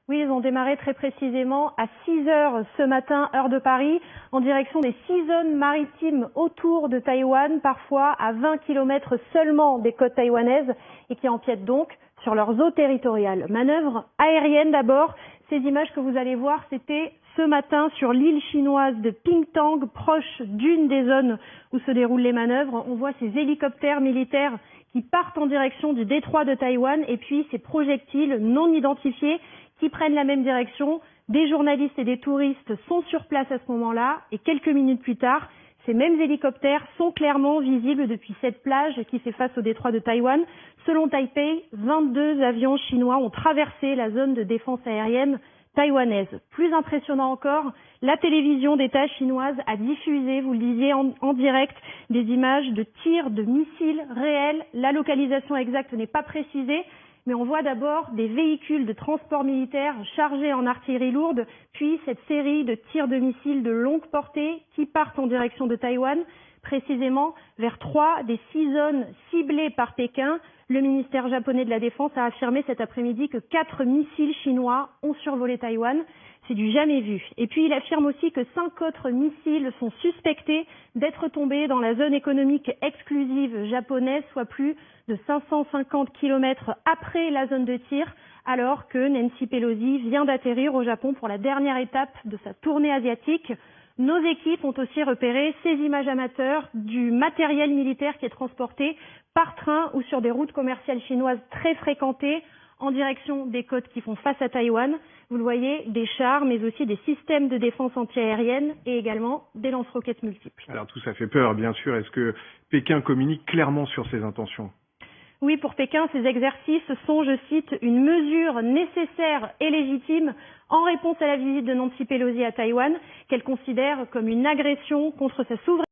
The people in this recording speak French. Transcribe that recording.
Oui, ils ont démarré très précisément à 6 heures ce matin, heure de Paris, en direction des 6 zones maritimes autour de Taïwan, parfois à 20 km seulement des côtes taïwanaises, et qui empiètent donc sur leurs eaux territoriales. Manœuvre aérienne d'abord. Ces images que vous allez voir, c'était ce matin sur l'île chinoise de Pingtang, proche d'une des zones où se déroulent les manœuvres. On voit ces hélicoptères militaires qui partent en direction du détroit de Taïwan et puis ces projectiles non identifiés qui prennent la même direction. Des journalistes et des touristes sont sur place à ce moment-là et quelques minutes plus tard, ces mêmes hélicoptères sont clairement visibles depuis cette plage qui fait face au détroit de Taïwan. Selon Taipei, 22 avions chinois ont traversé la zone de défense aérienne taïwanaise. Plus impressionnant encore, la télévision d'État chinoise a diffusé, vous le disiez, en direct, des images de tirs de missiles réels. La localisation exacte n'est pas précisée, mais on voit d'abord des véhicules de transport militaire chargés en artillerie lourde, puis cette série de tirs de missiles de longue portée qui partent en direction de Taïwan, précisément vers 3 des 6 zones ciblées par Pékin. Le ministère japonais de la Défense a affirmé cet après-midi que 4 missiles chinois ont survolé Taïwan. C'est du jamais vu. Et puis il affirme aussi que 5 autres missiles sont suspectés d'être tombés dans la zone économique exclusive japonaise, soit plus de 550 km après la zone de tir, alors que Nancy Pelosi vient d'atterrir au Japon pour la dernière étape de sa tournée asiatique. Nos équipes ont aussi repéré ces images amateurs du matériel militaire qui est transporté par train ou sur des routes commerciales chinoises très fréquentées en direction des côtes qui font face à Taïwan. Vous le voyez, des chars, mais aussi des systèmes de défense antiaérienne et également des lance-roquettes multiples. Alors tout ça fait peur, bien sûr. Est-ce que Pékin communique clairement sur ses intentions ? Oui, pour Pékin, ces exercices sont, je cite, une mesure nécessaire et légitime en réponse à la visite de Nancy Pelosi à Taïwan, qu'elle considère comme une agression contre sa souveraineté.